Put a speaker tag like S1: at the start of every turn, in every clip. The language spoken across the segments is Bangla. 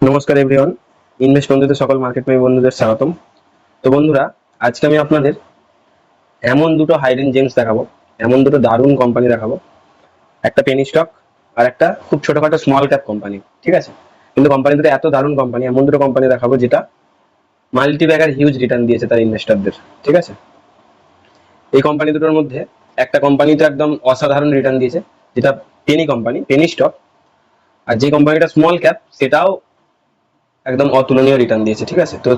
S1: নমস্কার এভরিওয়ান, ইনভেস্ট বন্ধুদের সকল মার্কেট মেয়ে বন্ধুদের স্বাগতম। তো বন্ধুরা, আজকে আমি আপনাদের এমন দুটো হাইডেন জেমস দেখাবো, এমন দুটো দারুণ কোম্পানি দেখাবো, একটা পেনি স্টক আর একটা খুব ছোটখাটো স্মল ক্যাপ কোম্পানি। ঠিক আছে, কিন্তু কোম্পানি দুটো এত দারুণ কোম্পানি, এমন দুটো কোম্পানি দেখাবো যেটা মাল্টি ব্যাগার হিউজ রিটার্ন দিয়েছে তার ইনভেস্টরদের। ঠিক আছে, এই কোম্পানি দুটোর মধ্যে একটা কোম্পানি তো একদম অসাধারণ রিটার্ন দিয়েছে, যেটা পেনি কোম্পানি, পেনি স্টক। আর যে কোম্পানিটা স্মল ক্যাপ সেটাও একদম অতুলনীয় রিটার্ন দিয়েছে। ঠিক আছে, তো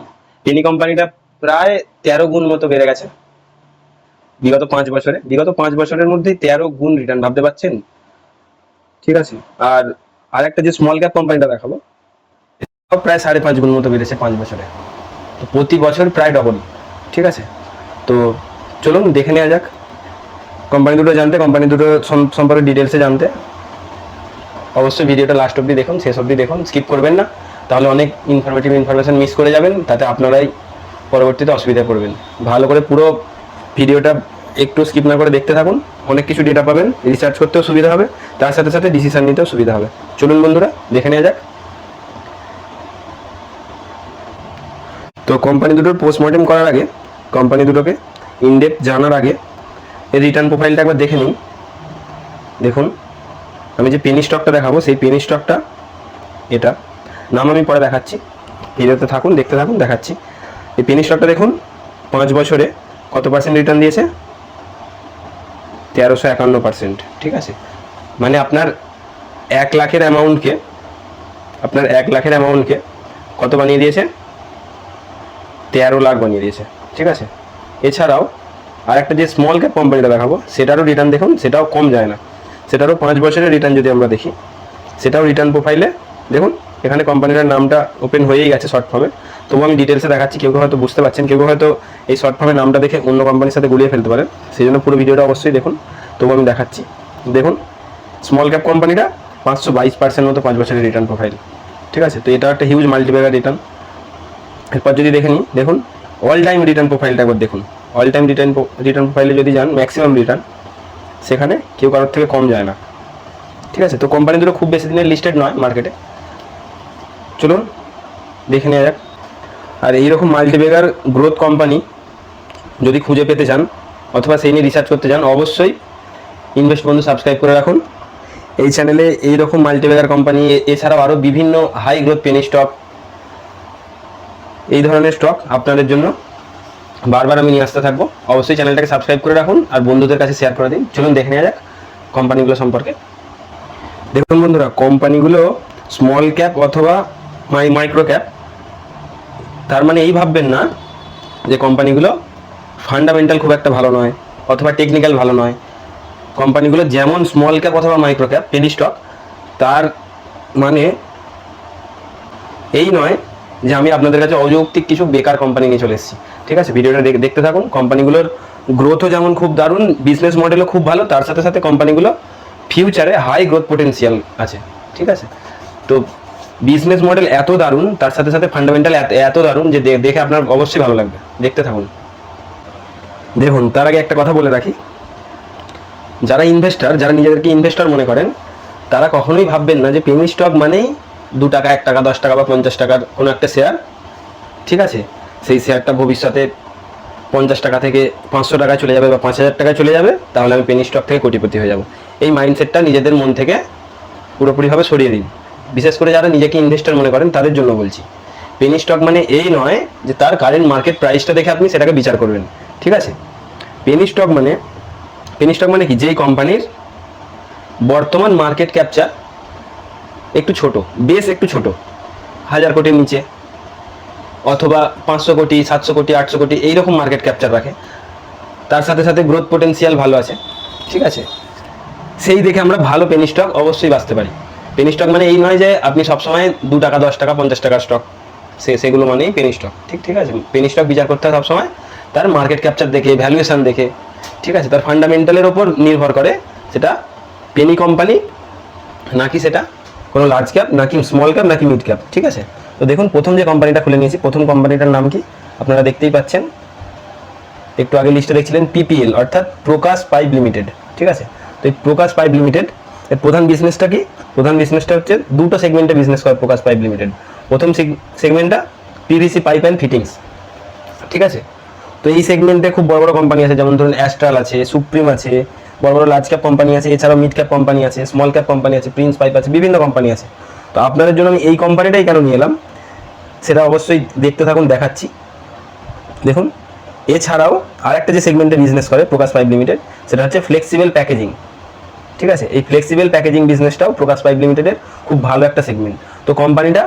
S1: পেনি কোম্পানিটা প্রায় 13 গুণ মতো বেড়ে গেছে বিগত 5 বছরের মধ্যে 13 গুণ রিটার্ন, ভাবতে পারছেন? ঠিক আছে, আর আরেকটা যে স্মল ক্যাপ কোম্পানিটা দেখাবো, প্রায় 5.5 গুণ মতো বেড়েছে 5 বছরে। তো প্রতি বছর প্রায় ডবল। ঠিক আছে, তো চলুন দেখে নেওয়া যাক কোম্পানি দুটো জানতে, কোম্পানি দুটো সম্পর্কে ডিটেলসে জানতে অবশ্যই ভিডিওটা লাস্ট অব্দি দেখুন, শেষ অব্দি দেখুন, স্কিপ করবেন না, তাহলে অনেক ইনফরমেশন মিস করে যাবেন, তাতে আপনারাই পরবর্তীতে অসুবিধায় পড়বেন। ভালো করে পুরো ভিডিওটা একটু স্কিপ না করে দেখতে থাকুন, অনেক কিছু ডেটা পাবেন, রিসার্চ করতেও সুবিধা হবে, তার সাথে সাথে ডিসিশন নিতেও সুবিধা হবে। চলুন বন্ধুরা দেখে নেওয়া যাক। তো কোম্পানি দুটোর পোস্টমর্টেম করার আগে, কোম্পানি দুটোকে ইনডেপথ জানার আগে এর রিটার্ন প্রোফাইলটা একবার দেখে নিন। দেখুন, আমি যে পেনি স্টকটা দেখাবো সেই পেনি স্টকটা এটা, নাম আমি পরে দেখাচ্ছি, ভিডিওতে থাকুন, দেখতে থাকুন, দেখাচ্ছি। এই পেনি স্টকটা দেখুন 5 বছরে কত পার্সেন্ট রিটার্ন দিয়েছে, 1351%। ঠিক আছে, মানে আপনার 1 লাখের অ্যামাউন্টকে কত বানিয়ে দিয়েছে, 13 লাখ বানিয়ে দিয়েছে। ঠিক আছে, এছাড়াও আর একটা যে স্মল ক্যাপ কোম্পানিটা দেখাবো সেটারও রিটার্ন দেখুন, সেটাও কম যায় না, সেটারও 5 বছরের রিটার্ন যদি আমরা দেখি, সেটাও রিটার্ন প্রোফাইলে দেখুন, এখানে কোম্পানিটার নামটা ওপেন হয়েই গেছে শর্ট ফর্মে, তবু আমি ডিটেলসে দেখাচ্ছি। কেউ হয়তো বুঝতে পারছেন, কেউ হয়তো এই শর্ট ফর্মের নামটা দেখে অন্য কোম্পানির সাথে গুলিয়ে ফেলতে পারেন, সেই জন্য পুরো ভিডিওটা অবশ্যই দেখুন, তবু আমি দেখাচ্ছি। দেখুন, স্মল ক্যাপ কোম্পানিটা 522% মতো 5 বছরের রিটার্ন প্রোফাইল। ঠিক আছে, তো এটা একটা হিউজ মাল্টিব্যাগার রিটার্ন। এরপর যদি দেখে নিই, দেখুন অল টাইম রিটার্ন প্রোফাইলটা একবার দেখুন, অল টাইম রিটার্ন প্রোফাইলে যদি যান, ম্যাক্সিমাম রিটার্ন সেখানে কেউ কারোর থেকে কম যায় না। ঠিক আছে, তো কোম্পানি দুটো খুব বেশি দিনের লিস্টেড নয় মার্কেটে, চলুন দেখে নেওয়া যাক। আর এইরকম মাল্টিব্যাগার গ্রোথ কোম্পানি যদি খুঁজে পেতে চান অথবা সেই নিয়ে রিসার্চ করতে চান, অবশ্যই ইনভেস্ট বন্ধু সাবস্ক্রাইব করে রাখুন। এই চ্যানেলে এইরকম মাল্টিব্যাগার কোম্পানি এছাড়াও আরও বিভিন্ন হাই গ্রোথ পেনি স্টক, এই ধরনের স্টক আপনাদের জন্য বারবার আমি নিয়ে আসতে থাকবো। অবশ্যই চ্যানেলটাকে সাবস্ক্রাইব করে রাখুন আর বন্ধুদের কাছে শেয়ার করে দিন। চলুন দেখে নেওয়া যাক কোম্পানিগুলো সম্পর্কে। দেখুন বন্ধুরা, কোম্পানিগুলো স্মল ক্যাপ অথবা মাইক্রো ক্যাপ, তার মানে এই ভাববেন না যে কোম্পানিগুলো ফান্ডামেন্টাল খুব একটা ভালো নয় অথবা টেকনিক্যাল ভালো নয়। কোম্পানিগুলো যেমন স্মল ক্যাপ অথবা মাইক্রো ক্যাপ পেনি স্টক, তার মানে এই নয় যে আমি আপনাদের কাছে অযৌক্তিক কিছু বেকার কোম্পানি নিয়ে চলে এসেছি। ঠিক আছে, ভিডিওটা দেখতে থাকুন। কোম্পানিগুলোর গ্রোথও যেমন খুব দারুণ, বিজনেস মডেলও খুব ভালো, তার সাথে সাথে কোম্পানিগুলো ফিউচারে হাই গ্রোথ পোটেন্সিয়াল আছে। ঠিক আছে, তো বিজনেস মডেল এত দারুণ, তার সাথে সাথে ফান্ডামেন্টাল এত দারুণ যে দেখে আপনার অবশ্যই ভালো লাগবে, দেখতে থাকুন। দেখুন, তার আগে একটা কথা বলে রাখি, যারা নিজেদেরকে ইনভেস্টর মনে করেন, তারা কখনোই ভাববেন না যে পেনি স্টক মানেই 2 টাকা, 1 টাকা, 10 টাকা বা 50 টাকার কোনো একটা শেয়ার। ঠিক আছে, সেই শেয়ারটা ভবিষ্যতে 50 টাকা থেকে 500 টাকায় চলে যাবে বা 5000 টাকায় চলে যাবে, তাহলে আমি পেনি স্টক থেকে কোটিপতি হয়ে যাব। এই মাইন্ডসেটটা নিজেদের মন থেকে পুরোপুরিভাবে সরিয়ে দিন। বিশেষ করে যারা নিজেকে ইনভেস্টর মনে করেন তাদের জন্য বলছি। পেনি স্টক মানে এই নয় যে তার কারেন্ট মার্কেট প্রাইসটা দেখে আপনি সেটাকে বিচার করবেন। ঠিক আছে, পেনি স্টক মানে কি, যেই কোম্পানির বর্তমান মার্কেট ক্যাপচার একটু ছোট, বেশ একটু ছোট, 1000 কোটির নিচে অথবা 500 কোটি, 700 কোটি, 800 কোটি এইরকম মার্কেট ক্যাপচার রাখে, তার সাথে সাথে গ্রোথ পোটেন্সিয়াল ভালো আছে। ঠিক আছে, সেই দেখে আমরা ভালো পেনি স্টক অবশ্যই বাঁচতে পারি। পেনি স্টক মানে এই নয় যে আপনি সবসময় 2 টাকা, 10 টাকা, 50 টাকার স্টক, সেগুলো মানেই পেনি স্টক। ঠিক আছে, পেনি স্টক বিচার করতে হয় সবসময় তার মার্কেট ক্যাপচার দেখে, ভ্যালুয়েশন দেখে। ঠিক আছে, তার ফান্ডামেন্টালের ওপর নির্ভর করে সেটা পেনি কোম্পানি নাকি সেটা কোনো লার্জ ক্যাপ, নাকি স্মল ক্যাপ, নাকি মিড ক্যাপ। ঠিক আছে, তো দেখুন প্রথম যে কোম্পানিটা খুলে নিয়েছি, প্রথম কোম্পানিটার নাম কি আপনারা দেখতেই পাচ্ছেন, একটু আগে লিস্টে দেখছিলেন পিপিএল, অর্থাৎ প্রকাশ পাইপ লিমিটেড। ঠিক আছে, তো এই প্রকাশ পাইপ লিমিটেড এর প্রধান বিজনেসটা কি? প্রধান বিজনেসটা হচ্ছে দুটো সেগমেন্টে বিজনেস করে প্রকাশ পাইপ লিমিটেড। প্রথম সেগমেন্টটা পিভিসি পাইপ অ্যান্ড ফিটিংস, ঠিক আছে। তো এই সেগমেন্টে খুব বড় বড় কোম্পানি আছে, যেমন ধরুন অ্যাস্ট্রাল আছে, সুপ্রিম আছে, বড় বড় লার্জ ক্যাপ কোম্পানি আছে, এছাড়াও মিড ক্যাপ কোম্পানি আছে, স্মল ক্যাপ কোম্পানি আছে, প্রিন্স পাইপ আছে, বিভিন্ন কোম্পানি আছে। তো আপনাদের জন্য আমি এই কোম্পানিটাই কেন নিয়ে এলাম সেটা অবশ্যই দেখতে থাকুন, দেখাচ্ছি। দেখুন, এছাড়াও আরেকটা যে সেগমেন্টে বিজনেস করে প্রকাশ পাইপ লিমিটেড, সেটা হচ্ছে ফ্লেক্সিবল প্যাকেজিং, ঠিক আছে। এই ফ্লেক্সিবল প্যাকেজিং বিজনেসটাও প্রকাশ পাইপ লিমিটেডের খুব ভালো একটা সেগমেন্ট। তো কোম্পানিটা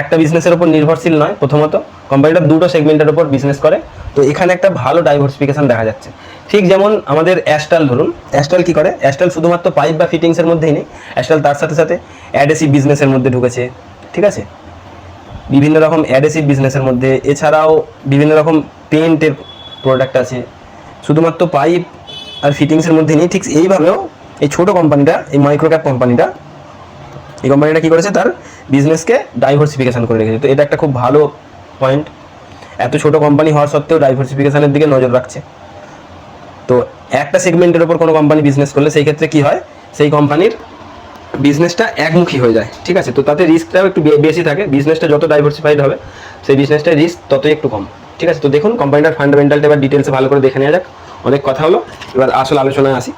S1: একটা বিজনেসের উপর নির্ভরশীল নয়, প্রথমত কোম্পানিটা দুটো সেগমেন্টের উপর বিজনেস করে। তো এখানে একটা ভালো ডাইভার্সিফিকেশন দেখা যাচ্ছে। ঠিক যেমন আমাদের অ্যাস্ট্রাল, ধরুন অ্যাস্ট্রাল কি করে, অ্যাস্ট্রাল শুধুমাত্র পাইপ বা ফিটিংসের মধ্যেই নেই, অ্যাস্ট্রাল তার সাথে সাথে অ্যাডেসিভ বিজনেসের মধ্যে ঢুকেছে, ঠিক আছে, বিভিন্ন রকম অ্যাডেসিভ বিজনেসের মধ্যে, এছাড়াও বিভিন্ন রকম পেন্টের প্রোডাক্ট আছে, শুধুমাত্র পাইপ আর ফিটিংসের মধ্যে নেই। ঠিক এইভাবেও এই ছোটো কোম্পানিটা, এই মাইক্রোক্যাপ কোম্পানিটা, এই কোম্পানিটা কী করেছে, তার বিজনেসকে ডাইভার্সিফিকেশন করে রেখেছে। তো এটা একটা খুব ভালো পয়েন্ট, এত ছোট কোম্পানি হওয়ার সত্ত্বেও ডাইভার্সিফিকেশনের দিকে নজর রাখছে। তো একটা সেগমেন্টের ওপর কোনো কোম্পানি বিজনেস করলে সেই ক্ষেত্রে কী হয়, সেই কোম্পানির বিজনেসটা একমুখী হয়ে যায়, ঠিক আছে। তো তাতে রিস্কটাও একটু বেশি থাকে, বিজনেসটা যত ডাইভার্সিফাইড হবে সেই বিজনেসটার রিস্ক ততই একটু কম, ঠিক আছে। তো দেখুন কোম্পানিটার ফান্ডামেন্টালটা এবার ডিটেলসে ভালো করে দেখে নেওয়া যাক। অনেক কথা হলো, এবার আসল আলোচনায় আসি।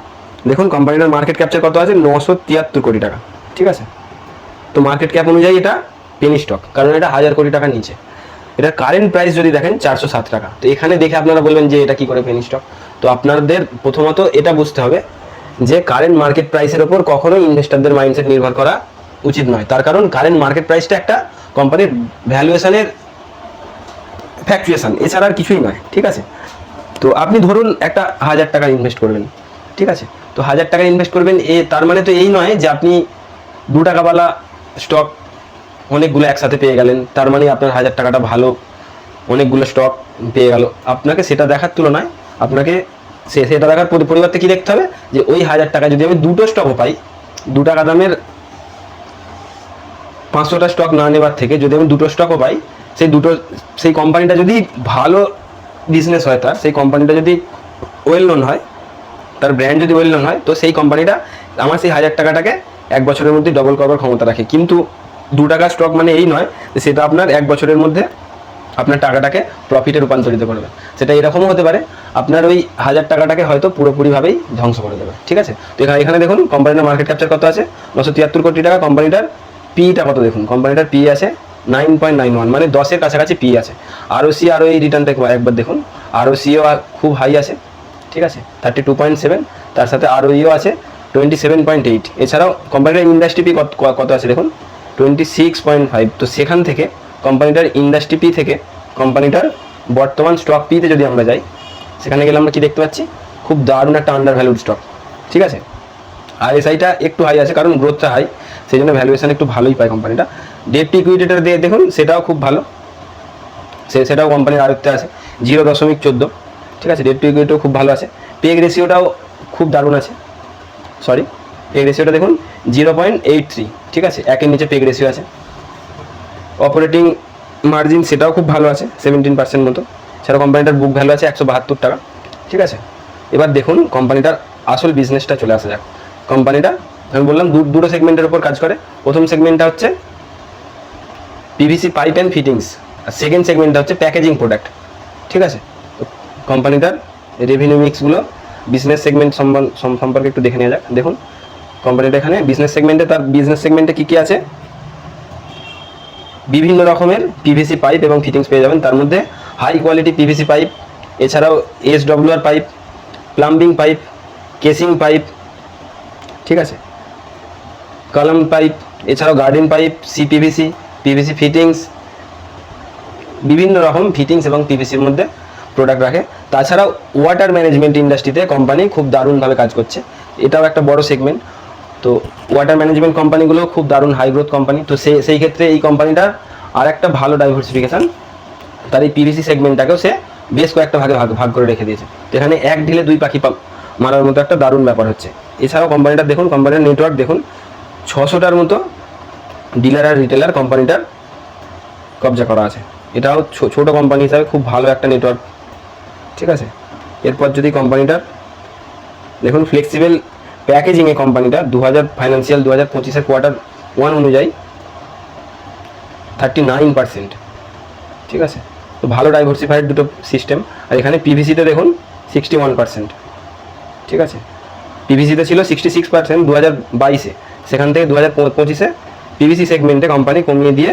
S1: দেখুন কোম্পানিটার মার্কেট ক্যাপচার কত আছে, 973 কোটি টাকা, ঠিক আছে। তো মার্কেট ক্যাপ অনুযায়ী এটা পেনি স্টক, কারণ এটা 1000 কোটি টাকার নিচে। এটার কারেন্ট প্রাইস যদি দেখেন 407 টাকা। তো এখানে দেখে আপনারা বলবেন যে এটা কি করে পেনি স্টক। তো আপনাদের প্রথমত এটা বুঝতে হবে যে কারেন্ট মার্কেট প্রাইসের ওপর কখনোই ইনভেস্টরদের মাইন্ডসেট নির্ভর করা উচিত নয়। তার কারণ কারেন্ট মার্কেট প্রাইসটা একটা কোম্পানির ভ্যালুয়েশনের ফ্যাকচুয়েশন, এছাড়া আর কিছুই নয়, ঠিক আছে। তো আপনি ধরুন একটা 1000 টাকা ইনভেস্ট করবেন, ঠিক আছে। তো 1000 টাকা ইনভেস্ট করবেন, তার মানে তো এই নয় যে আপনি 2 টাকাওয়ালা স্টক অনেকগুলো একসাথে পেয়ে গেলেন, তার মানে আপনার 1000 টাকাটা ভালো, অনেকগুলো স্টক পেয়ে গেল। আপনাকে সেটা দেখার তুলনায় আপনাকে সেটা দেখার পরিবর্তে কী দেখতে হবে, যে ওই 1000 টাকা যদি আমি দুটো স্টকও পাই, 2 টাকা দামের 500টা স্টক না নেবার থেকে যদি আমি দুটো স্টকও পাই, সেই কোম্পানিটা যদি ভালো বিজনেস হয়, তার সেই কোম্পানিটা যদি ওয়েল নোন হয়, তার ব্র্যান্ড যদি ওয়েল নোন হয়, তো সেই কোম্পানিটা আমার সেই 1000 টাকাটাকে 1 বছরের মধ্যে ডবল করার ক্ষমতা রাখে। কিন্তু 2 টাকা স্টক মানে এই নয় যে সেটা আপনার 1 বছরের মধ্যে আপনার টাকাটাকে প্রফিটে রূপান্তরিত করবে। সেটা এরকমও হতে পারে, আপনার ওই 1000 টাকাটাকে হয়তো পুরোপুরিভাবেই ধ্বংস করে দেবে, ঠিক আছে। তো এখানে দেখুন কোম্পানিটার মার্কেট ক্যাপচার কত আছে, 973 কোটি টাকা। কোম্পানিটার পিটা কত দেখুন, কোম্পানিটার পি আছে 9.91, মানে 10-এর কাছাকাছি পি আছে। আরওসি আর ওই রিটার্নটা একবার দেখুন, আরওসিও খুব হাই আছে, ঠিক আছে, 32.7, তার সাথে আরওইও আছে 27.8। এছাড়াও কোম্পানিটার ইন্ডাস্ট্রি পি কত আছে দেখুন, 26.5। তো সেখান থেকে কোম্পানিটার ইন্ডাস্ট্রি পি থেকে কোম্পানিটার বর্তমান স্টক পিতে যদি আমরা যাই, সেখানে গেলে আমরা কি দেখতে পাচ্ছি, খুব দারুণ একটা আন্ডার ভ্যালুড স্টক, ঠিক আছে। আরএসআইটা একটু হাই আছে, কারণ গ্রোথটা হাই, সেই জন্য ভ্যালুয়েশন একটু ভালোই পায় কোম্পানিটা। ডেট টু ইকুইটিটা দিয়ে দেখুন, সেটাও খুব ভালো, সেটাও কোম্পানির আয়ত্তে আছে 0.14, ঠিক আছে। ডেট টু ইকুইটিও খুব ভালো আছে। পেগ রেশিওটাও খুব দারুণ আছে, পেগ রেশিওটা দেখুন 0.83, ঠিক আছে, 1-এর নিচে পেগ রেশিও আছে। অপারেটিং মার্জিন সেটাও খুব ভালো আছে, 17% মতো। সেটা কোম্পানিটার বুক ভ্যালু আছে 172 টাকা, ঠিক আছে। এবার দেখুন কোম্পানিটার আসল বিজনেসটা চলে আসা যাক। কোম্পানিটা আমি বললাম দুটো সেগমেন্টের উপর কাজ করে। প্রথম সেগমেন্টটা হচ্ছে পিভিসি পাইপ অ্যান্ড ফিটিংস, আর সেকেন্ড সেগমেন্টটা হচ্ছে প্যাকেজিং প্রোডাক্ট, ঠিক আছে। তো কোম্পানিটার রেভিনিউ মিক্সগুলো বিজনেস সেগমেন্ট সম্পর্কে একটু দেখে নেওয়া যাক। দেখুন কোম্পানিটা এখানে বিজনেস সেগমেন্টে কী কী আছে, বিভিন্ন রকমের পিভিসি পাইপ এবং ফিটিংস পেয়ে যাবেন। তার মধ্যে হাই কোয়ালিটি পিভিসি পাইপ, এছাড়াও SWR pipe, plumbing pipe, casing pipe, ঠিক আছে, কলাম পাইপ, এছাড়াও garden pipe, CPVC, PVC fittings, বিভিন্ন রকম ফিটিংস এবং পিভিসির মধ্যে প্রোডাক্ট রাখে। তাছাড়াও ওয়াটার ম্যানেজমেন্ট ইন্ডাস্ট্রিতে কোম্পানি খুব দারুণভাবে কাজ করছে, এটাও একটা বড় সেগমেন্ট। তো ওয়াটার ম্যানেজমেন্ট কোম্পানিগুলো খুব দারুণ হাই গ্রোথ কোম্পানি। তো সেই ক্ষেত্রে এই কোম্পানিটার আর একটা ভালো ডাইভার্সিফিকেশান, তার এই পিভিসি সেগমেন্টটাকেও সে বেশ কয়েকটা ভাগ করে রেখে দিয়েছে। তো এখানে এক ঢিলে দুই পাখি মারার মতো একটা দারুণ ব্যাপার হচ্ছে। এছাড়াও কোম্পানিটার দেখুন, কোম্পানির নেটওয়ার্ক দেখুন, 600টার মতো ডিলার আর রিটেলার কোম্পানিটার কবজা করা আছে। এটাও ছোট কোম্পানি হিসাবে খুব ভালো একটা নেটওয়ার্ক, ঠিক আছে। এরপর যদি কোম্পানিটার দেখুন ফ্লেক্সিবল প্যাকেজিংয়ে কোম্পানিটা 2025 কোয়ার্টার 1 অনুযায়ী 39%। ঠিক আছে, তো ভালো ডাইভার্সিফাইড দুটো সিস্টেম। আর এখানে পিভিসিতে দেখুন 61%। ঠিক আছে, পিভিসিতে ছিল 66% 2022-এ, সেখান থেকে 2025-এ পিভিসি সেগমেন্টে কোম্পানি কমিয়ে দিয়ে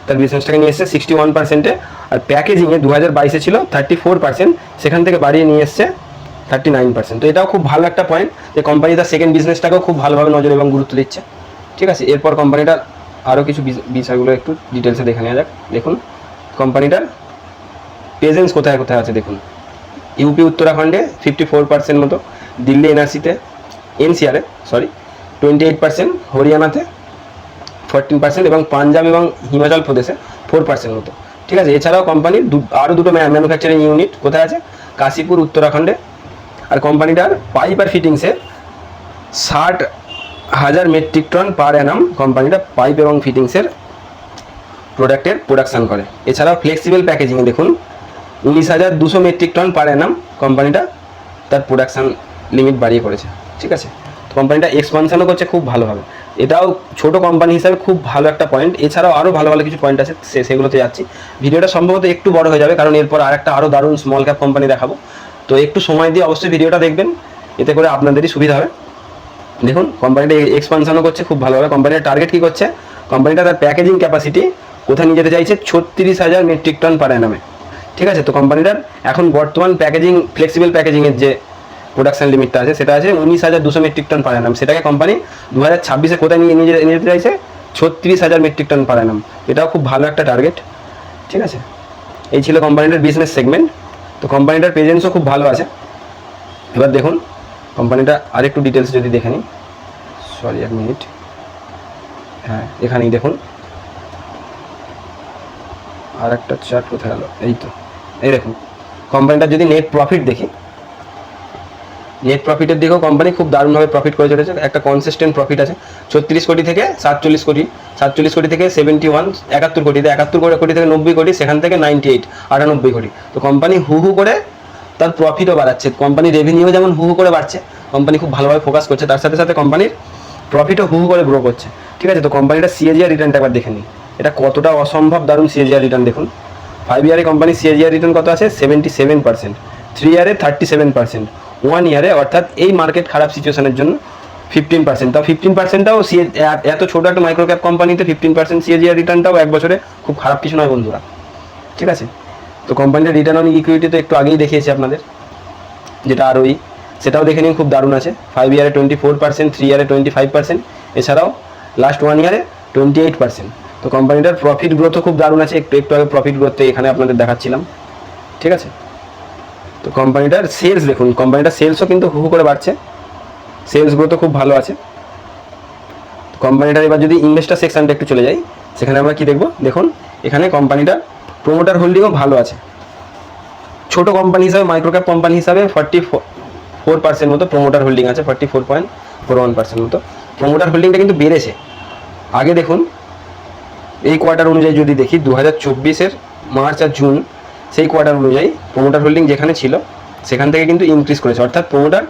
S1: তার বিজনেসটাকে নিয়ে এসছে 61%-এ। আর প্যাকেজিংয়ে 2022-এ ছিল 34%, সেখান থেকে বাড়িয়ে নিয়ে এসছে 39%। তো এটাও খুব ভালো একটা পয়েন্ট যে কোম্পানি তার সেকেন্ড বিজনেসটাকেও খুব ভালোভাবে নজর এবং গুরুত্ব দিচ্ছে। ঠিক আছে, এরপর কোম্পানিটার আরও কিছু বিষয়গুলো একটু ডিটেলসে দেখে নেওয়া যাক। দেখুন কোম্পানিটার প্রেজেন্স কোথায় কোথায় আছে দেখুন। ইউপি উত্তরাখণ্ডে 54% মতো, দিল্লি এনসিআরে 28%, হরিয়ানাতে 14% এবং পাঞ্জাব এবং হিমাচল প্রদেশে 4% মতো। ঠিক আছে, এছাড়াও কোম্পানির আরও দুটো ম্যানুফ্যাকচারিং ইউনিট কোথায় আছে, কাশীপুর উত্তরাখণ্ডে। আর কোম্পানিটার পাইপ আর ফিটিংসের 60,000 মেট্রিক টন পার অ্যানাম কোম্পানিটা পাইপ এবং ফিটিংসের প্রোডাক্টের প্রোডাকশান করে। এছাড়াও ফ্লেক্সিবল প্যাকেজিংয়ে দেখুন 19,200 মেট্রিক টন পার অ্যানাম কোম্পানিটা তার প্রোডাকশান লিমিট বাড়িয়ে করেছে। ঠিক আছে, তো কোম্পানিটা এক্সপানশনও করছে খুব ভালোভাবে। এটাও ছোট কোম্পানি হিসাবে খুব ভালো একটা পয়েন্ট। এছাড়াও আরও ভালো ভালো কিছু পয়েন্ট আছে, সেগুলোতে যাচ্ছি। ভিডিওটা সম্ভবত একটু বড় হয়ে যাবে, কারণ এরপর আরও দারুণ স্মল ক্যাপ কোম্পানি দেখাবো। তো একটু সময় দিয়ে অবশ্যই ভিডিওটা দেখবেন, এতে করে আপনাদেরই সুবিধা হবে। দেখুন কোম্পানিটা এক্সপানশনও করছে খুব ভালোভাবে। কোম্পানির টার্গেট কী করছে, কোম্পানিটা তার প্যাকেজিং ক্যাপাসিটি কোথায় নিয়ে যেতে চাইছে, 36,000 মেট্রিক টন পার অ্যানামে। ঠিক আছে, তো কোম্পানিটার এখন বর্তমান প্যাকেজিং ফ্লেক্সিবল প্যাকেজিংয়ের যে প্রোডাকশন লিমিটটা আছে সেটা আছে 19,200 মেট্রিক টন পার অ্যানাম। সেটাকে কোম্পানি 2026-এ কোথায় নিয়ে যেতে চাইছে, 36,000 মেট্রিক টন পার অ্যানাম। এটাও খুব ভালো একটা টার্গেট। ঠিক আছে, এই ছিল কোম্পানিটার বিজনেস সেগমেন্ট। তো কোম্পানিটার প্রেজেন্সও খুব ভালো আছে। এবার দেখুন কোম্পানিটা আরেকটু ডিটেলস যদি দেখে নিই, এক মিনিট, হ্যাঁ এখানেই দেখুন আর একটা চার্ট কোথায় গেল, এই দেখুন কোম্পানিটার যদি নেট প্রফিট দেখি, নেট প্রফিটের দিকেও কোম্পানি খুব দারুণভাবে প্রফিট করে চলেছে। একটা কনসিস্টেন্ট প্রফিট আছে 36 কোটি থেকে 47 কোটি, 47 কোটি থেকে 71 কোটিতে, 71 কোটি থেকে 90 কোটি, সেখান থেকে 98 কোটি। তো কোম্পানি হু করে তার প্রফিটও বাড়াচ্ছে। কোম্পানির রেভিনিউ যেমন হু করে বাড়ছে, কোম্পানি খুব ভালোভাবে ফোকাস করছে, তার সাথে সাথে কোম্পানির প্রফিটও হু করে গ্রো করছে। ঠিক আছে, তো কোম্পানিটা সিএজিআর রিটার্নটা একবার দেখে নিই, এটা কতটা অসম্ভব দারুণ সিএজিআর রিটার্ন দেখুন। 5 ইয়ারে কোম্পানির সিএজিআর রিটার্ন কত আছে, 77%, 3 ইয়ারে 37%, 1 ইয়ারে অর্থাৎ এই মার্কেট খারাপ সিচুয়েশনের জন্য 15%। তাও 15%টাও এত ছোটো একটা মাইক্রো ক্যাপ কোম্পানিতে 15% সিএজিআর রিটার্নটাও এক বছরে খুব খারাপ কিছু নয় বন্ধুরা। ঠিক আছে, তো কোম্পানির রিটার্ন অন ইকুইটি তো একটু আগেই দেখিয়েছি আপনাদের, যেটা আরওই, সেটাও দেখে নিন খুব দারুণ আছে। 5 ইয়ারে 24%, 3 ইয়ারে 25%, এছাড়াও লাস্ট 1 ইয়ারে 28%। তো কোম্পানিটার প্রফিট গ্রোথও খুব দারুণ আছে, একটু আগে প্রফিট গ্রোথে এখানে আপনাদের দেখাচ্ছিলাম। ঠিক আছে, তো কোম্পানিটার সেলস দেখুন, কোম্পানিটার সেলসও কিন্তু হু করে বাড়ছে, সেলস গ্রোথও খুব ভালো আছে। কোম্পানিটার এবার যদি ইনভেস্টার সেকশনটা একটু চলে যাই, সেখানে আমরা কি দেখব, দেখুন এখানে কোম্পানিটার প্রোমোটার হোল্ডিংও ভালো আছে। ছোট কোম্পানি হিসাবে, মাইক্রো ক্যাপ কোম্পানি হিসাবে 44% মতো প্রোমোটার হোল্ডিং আছে, 44.41% মতো প্রোমোটার হোল্ডিংটা কিন্তু বেড়েছে। আগে দেখুন এই কোয়ার্টার অনুযায়ী যদি দেখি 2024-এর মার্চ আর জুন, সেই কোয়ার্টার অনুযায়ী প্রোমোটার হোল্ডিং যেখানে ছিল সেখান থেকে কিন্তু ইনক্রিজ করেছে, অর্থাৎ প্রোমোটার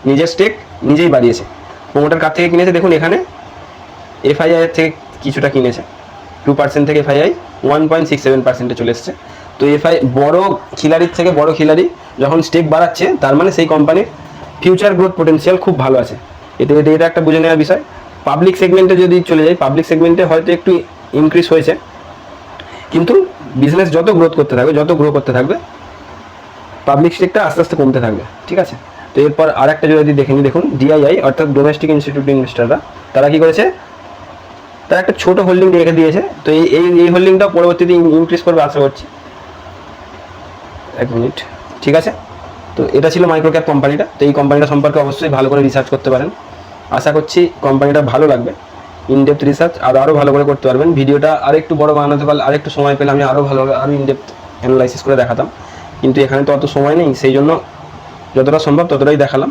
S1: নিজের স্টেক নিজেই বাড়িয়েছে। প্রোমোটার কার থেকে কিনেছে দেখুন, এখানে এফআইআই এর থেকে কিছুটা কিনেছে, 2% থেকে এফআইআই 1.67%-এ চলে এসছে। তো বড় খিলাড়ির থেকে বড় খিলাড়ি যখন স্টেক বাড়াচ্ছে, তার মানে সেই কোম্পানির ফিউচার গ্রোথ পোটেন্সিয়াল খুব ভালো আছে। এটা একটা বুঝে নেওয়ার বিষয়। পাবলিক সেগমেন্টে যদি চলে যাই, পাবলিক সেগমেন্টে হয়তো একটু ইনক্রিজ হয়েছে, কিন্তু বিজনেস যত গ্রো করতে থাকবে পাবলিক স্টেকটা আস্তে আস্তে কমতে থাকবে। ঠিক আছে, তো এরপর আর একটা যদি দেখে নিই, দেখুন ডিআইআই অর্থাৎ ডোমেস্টিক ইনস্টিটিউট ইনভেস্টররা, তারা কি করেছে, তারা একটা ছোট হোল্ডিং রেখে দিয়েছে। তো এই হোল্ডিংটা পরবর্তীতে ইনক্রিজ করবে আশা করছি। এক মিনিট, ঠিক আছে, তো এটা ছিল মাইক্রো ক্যাপ কোম্পানিটা। তো এই কোম্পানিটা সম্পর্কে অবশ্যই ভালো করে রিসার্চ করতে পারেন, আশা করছি কোম্পানিটা ভালো লাগবে। ইনডেপথ রিসার্চ আরও ভালো করে করতে পারবেন। ভিডিওটা আরেকটু বড় বানাতে পারলে, আরেকটু সময় পেলে আমি আরও ভালোভাবে আরও ইনডেপথ অ্যানালাইসিস করে দেখাতাম, কিন্তু এখানে তো অত সময় নেই, সেই জন্য যতটা সম্ভব ততটাই দেখালাম।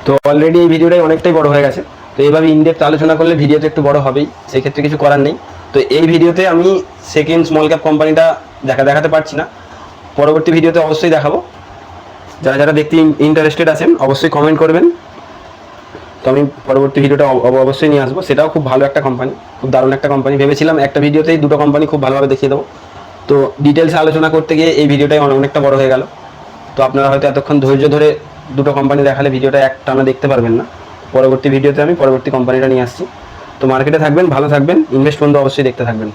S1: তো অলরেডি এই ভিডিওটাই অনেকটাই বড় হয়ে গেছে। তো এইভাবে ইনডেপথ আলোচনা করলে ভিডিওটা একটু বড় হবেই, সেই ক্ষেত্রে কিছু করার নেই। তো এই ভিডিওতে আমি সেকেন্ড স্মল ক্যাপ কোম্পানিটা দেখাতে পারছি না, পরবর্তী ভিডিওতে অবশ্যই দেখাবো। যারা দেখতে ইন্টারেস্টেড আছেন অবশ্যই কমেন্ট করবেন। তো আমি পরবর্তী ভিডিওটা অবশ্যই নিয়ে আসবো। সেটাও খুব ভালো একটা কোম্পানি, খুব দারুণ একটা কোম্পানি। ভেবেছিলাম একটা ভিডিওতেই দুটো কোম্পানি খুব ভালোভাবে দেখিয়ে দেবো, তো ডিটেলসে আলোচনা করতে গিয়ে এই ভিডিওটাই অনেকটা বড় হয়ে গেল। তো আপনারা হয়তো এতক্ষণ ধৈর্য ধরে দুটো কোম্পানি দেখালে ভিডিওটা একটানা দেখতে পারবেন না। পরবর্তী ভিডিওতে আমি পরবর্তী কোম্পানিটা নিয়ে আসছি। তো মার্কেটে থাকবেন, ভালো থাকবেন, ইনভেস্ট বন্ধু অবশ্যই দেখতে থাকবেন।